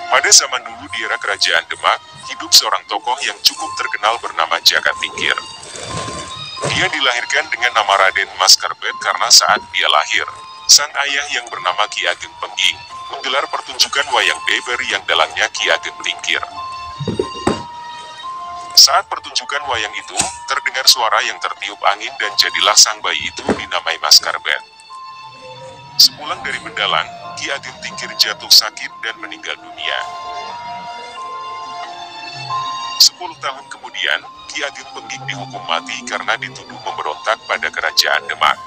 Pada zaman dulu di era kerajaan Demak, hidup seorang tokoh yang cukup terkenal bernama Jaka Tingkir. Dia dilahirkan dengan nama Raden Maskarbet karena saat dia lahir, sang ayah yang bernama Ki Ageng Pengging menggelar pertunjukan wayang beber yang dalangnya Ki Ageng Tingkir. Saat pertunjukan wayang itu, terdengar suara yang tertiup angin dan jadilah sang bayi itu dinamai Maskarbet. Sepulang dari mendalang, Ki Ageng Tingkir jatuh sakit dan meninggal dunia. 10 tahun kemudian, Ki Ageng Pengging dihukum mati karena dituduh memberontak pada kerajaan Demak.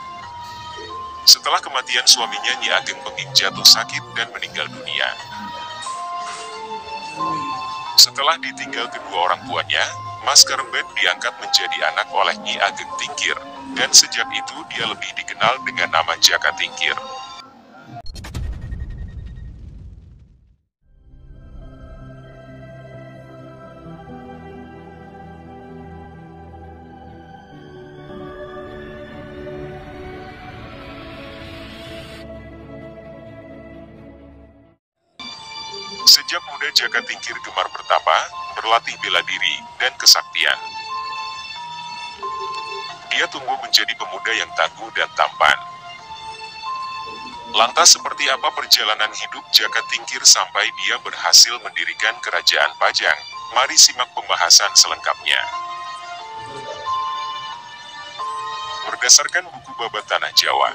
Setelah kematian suaminya, Nyi Ageng Pengging jatuh sakit dan meninggal dunia. Setelah ditinggal kedua orang tuanya, Maskarbet diangkat menjadi anak oleh Nyi Ageng Tingkir, dan sejak itu dia lebih dikenal dengan nama Jaka Tingkir. Sejak muda Jaka Tingkir gemar bertapa, berlatih bela diri, dan kesaktian. Dia tumbuh menjadi pemuda yang tangguh dan tampan. Lantas seperti apa perjalanan hidup Jaka Tingkir sampai dia berhasil mendirikan Kerajaan Pajang? Mari simak pembahasan selengkapnya. Berdasarkan buku Babat Tanah Jawa,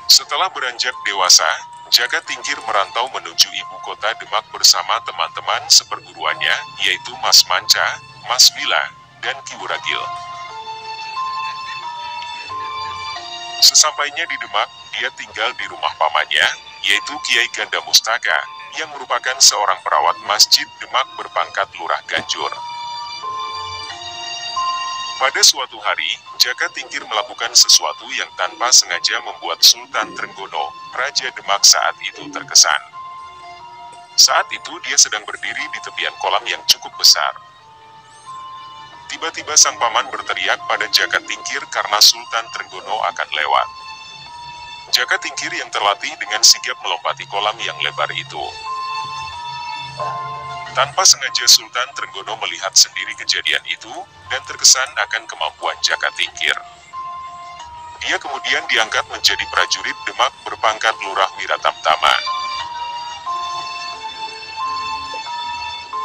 setelah beranjak dewasa, Jaka Tingkir merantau menuju ibu kota Demak bersama teman-teman seperguruannya, yaitu Mas Manca, Mas Wila, dan Ki Wuragil. Sesampainya di Demak, dia tinggal di rumah pamannya, yaitu Kiai Ganda Mustaka, yang merupakan seorang perawat masjid Demak berpangkat Lurah Ganjur. Pada suatu hari, Jaka Tingkir melakukan sesuatu yang tanpa sengaja membuat Sultan Trenggono, Raja Demak saat itu terkesan. Saat itu dia sedang berdiri di tepian kolam yang cukup besar. Tiba-tiba sang paman berteriak pada Jaka Tingkir karena Sultan Trenggono akan lewat. Jaka Tingkir yang terlatih dengan sigap melompati kolam yang lebar itu. Tanpa sengaja Sultan Trenggono melihat sendiri kejadian itu, dan terkesan akan kemampuan Jaka Tingkir. Dia kemudian diangkat menjadi prajurit Demak berpangkat Lurah Wiratamtama.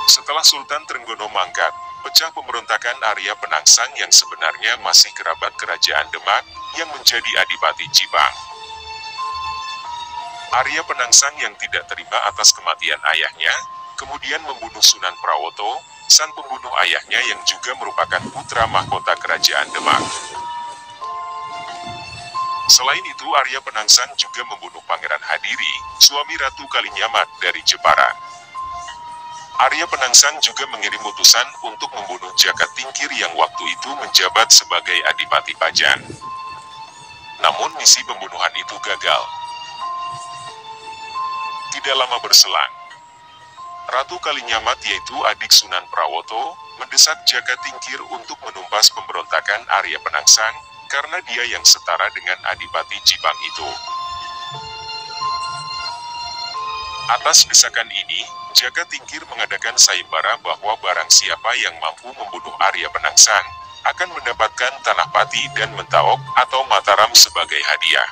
Setelah Sultan Trenggono mangkat, pecah pemberontakan Arya Penangsang yang sebenarnya masih kerabat kerajaan Demak, yang menjadi Adipati Cibang. Arya Penangsang yang tidak terima atas kematian ayahnya, kemudian membunuh Sunan Prawoto, sang pembunuh ayahnya yang juga merupakan putra mahkota kerajaan Demak. Selain itu, Arya Penangsang juga membunuh Pangeran Hadiri, suami Ratu Kalinyamat dari Jepara. Arya Penangsang juga mengirim utusan untuk membunuh Jaka Tingkir yang waktu itu menjabat sebagai Adipati Pajan. Namun misi pembunuhan itu gagal. Tidak lama berselang, Ratu Kalinyamat yaitu adik Sunan Prawoto, mendesak Jaka Tingkir untuk menumpas pemberontakan Arya Penangsang, karena dia yang setara dengan Adipati Cibang itu. Atas desakan ini, Jaka Tingkir mengadakan sayembara bahwa barang siapa yang mampu membunuh Arya Penangsang, akan mendapatkan Tanah Pati dan Mentaok atau Mataram sebagai hadiah.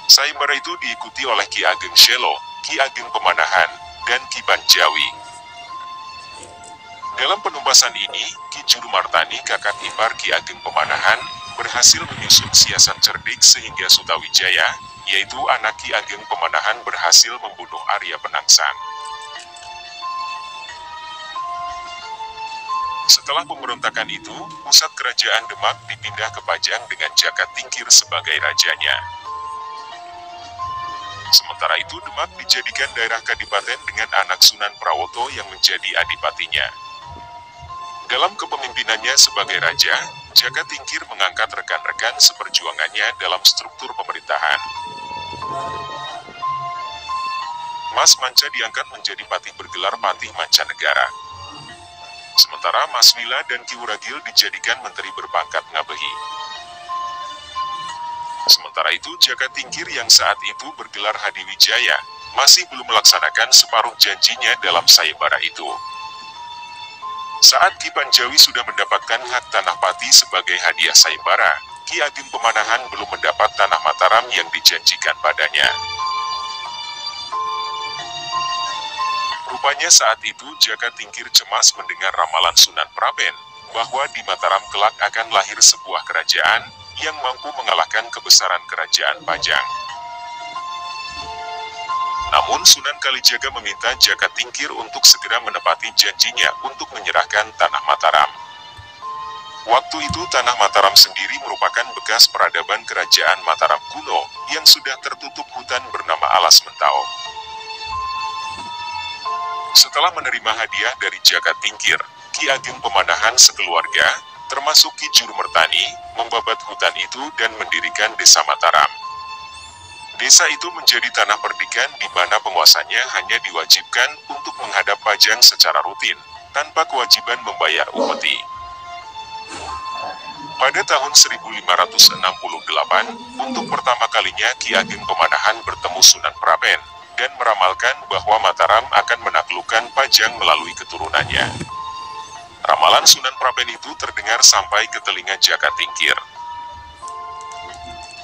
Sayembara itu diikuti oleh Ki Ageng Selo, Ki Ageng Pemanahan, dan Ki Banjawi. Dalam penumpasan ini, Ki Jurumartani kakak ipar Ki Ageng Pemanahan, berhasil menyusun siasat cerdik sehingga Sutawijaya, yaitu anak Ki Ageng Pemanahan berhasil membunuh Arya Penangsang. Setelah pemberontakan itu, pusat kerajaan Demak dipindah ke Pajang dengan Jaka Tingkir sebagai rajanya. Sementara itu Demak dijadikan daerah kadipaten dengan anak Sunan Prawoto yang menjadi adipatinya. Dalam kepemimpinannya sebagai raja, Jaka Tingkir mengangkat rekan-rekan seperjuangannya dalam struktur pemerintahan. Mas Manca diangkat menjadi patih bergelar Patih Mancanegara. Sementara Mas Wila dan Ki Wuragil dijadikan menteri berpangkat Ngabehi. Sementara itu Jaka Tingkir yang saat itu bergelar Hadiwijaya, masih belum melaksanakan separuh janjinya dalam sayembara itu. Saat Ki Panjawi sudah mendapatkan hak tanah Pati sebagai hadiah sayembara, Ki Ageng Pemanahan belum mendapat tanah Mataram yang dijanjikan padanya. Rupanya saat itu Jaka Tingkir cemas mendengar ramalan Sunan Praben, bahwa di Mataram kelak akan lahir sebuah kerajaan yang mampu mengalahkan kebesaran kerajaan Pajang. Namun Sunan Kalijaga meminta Jaka Tingkir untuk segera menepati janjinya untuk menyerahkan tanah Mataram. Waktu itu tanah Mataram sendiri merupakan bekas peradaban kerajaan Mataram kuno yang sudah tertutup hutan bernama Alas Mentau. Setelah menerima hadiah dari Jaka Tingkir, Ki Ageng Pemanahan sekeluarga, termasuk Ki Juru Mertani, membabat hutan itu dan mendirikan desa Mataram. Desa itu menjadi tanah perdikan di mana penguasanya hanya diwajibkan untuk menghadap Pajang secara rutin, tanpa kewajiban membayar upeti. Pada tahun 1568, untuk pertama kalinya Ki Ageng Pemanahan bertemu Sunan Praben, dan meramalkan bahwa Mataram akan menaklukkan Pajang melalui keturunannya. Ramalan Sunan Praben itu terdengar sampai ke telinga Jaka Tingkir.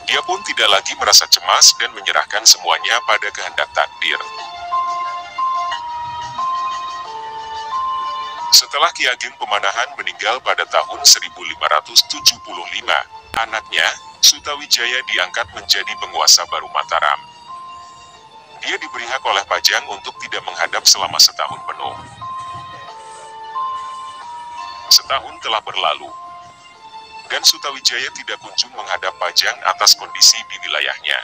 Dia pun tidak lagi merasa cemas dan menyerahkan semuanya pada kehendak takdir. Setelah Ki Ageng Pemanahan meninggal pada tahun 1575, anaknya, Sutawijaya diangkat menjadi penguasa baru Mataram. Dia diberi hak oleh Pajang untuk tidak menghadap selama setahun penuh. Setahun telah berlalu, dan Sutawijaya tidak kunjung menghadap Pajang atas kondisi di wilayahnya.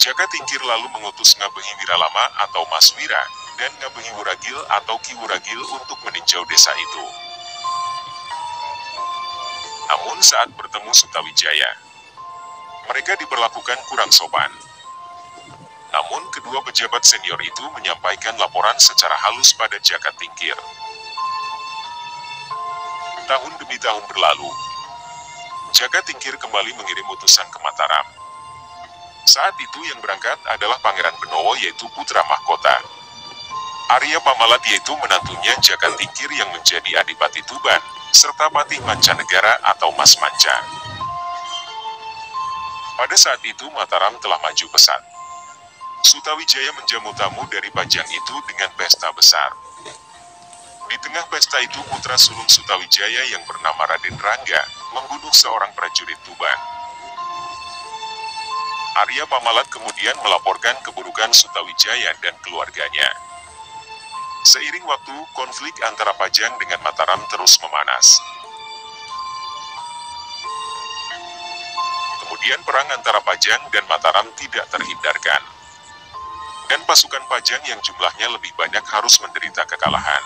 Jaka Tingkir lalu mengutus Ngabehi Wiralama atau Mas Wira, dan Ngabehi Wuragil atau Ki Wuragil untuk meninjau desa itu. Namun saat bertemu Sutawijaya, mereka diperlakukan kurang sopan. Namun kedua pejabat senior itu menyampaikan laporan secara halus pada Jaka Tingkir. Tahun demi tahun berlalu, Jaka Tingkir kembali mengirim utusan ke Mataram. Saat itu yang berangkat adalah Pangeran Benowo yaitu putra mahkota. Arya Pamalat yaitu menantunya Jaka Tingkir yang menjadi Adipati Tuban, serta Patih Mancanegara atau Mas Manca. Pada saat itu Mataram telah maju pesat. Sutawijaya menjamu tamu dari Pajang itu dengan pesta besar. Di tengah pesta itu putra sulung Sutawijaya yang bernama Raden Rangga membunuh seorang prajurit Tuban. Arya Pamalat kemudian melaporkan keburukan Sutawijaya dan keluarganya. Seiring waktu, konflik antara Pajang dengan Mataram terus memanas. Kemudian perang antara Pajang dan Mataram tidak terhindarkan. Dan pasukan Pajang yang jumlahnya lebih banyak harus menderita kekalahan.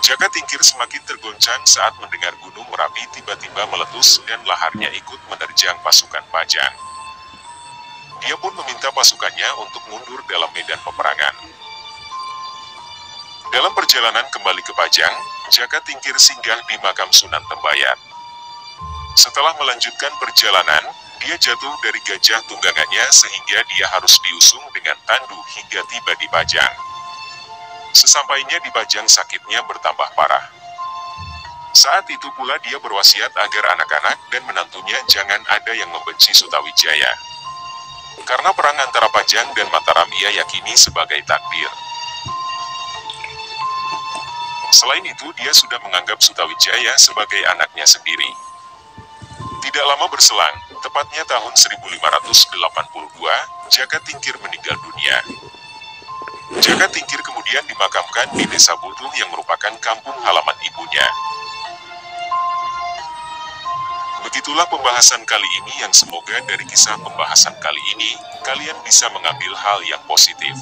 Jaka Tingkir semakin tergoncang saat mendengar Gunung Merapi tiba-tiba meletus dan laharnya ikut menerjang pasukan Pajang. Dia pun meminta pasukannya untuk mundur dalam medan peperangan. Dalam perjalanan kembali ke Pajang, Jaka Tingkir singgah di makam Sunan Tembayat. Setelah melanjutkan perjalanan, dia jatuh dari gajah tunggangannya sehingga dia harus diusung dengan tandu hingga tiba di Pajang. Sesampainya di Pajang sakitnya bertambah parah. Saat itu pula dia berwasiat agar anak-anak dan menantunya jangan ada yang membenci Sutawijaya. Karena perang antara Pajang dan Mataram ia yakini sebagai takdir. Selain itu dia sudah menganggap Sutawijaya sebagai anaknya sendiri. Tidak lama berselang, tepatnya tahun 1582, Jaka Tingkir meninggal dunia. Jaka Tingkir kemudian dimakamkan di Desa Butuh yang merupakan kampung halaman ibunya. Begitulah pembahasan kali ini yang semoga dari kisah pembahasan kali ini, kalian bisa mengambil hal yang positif.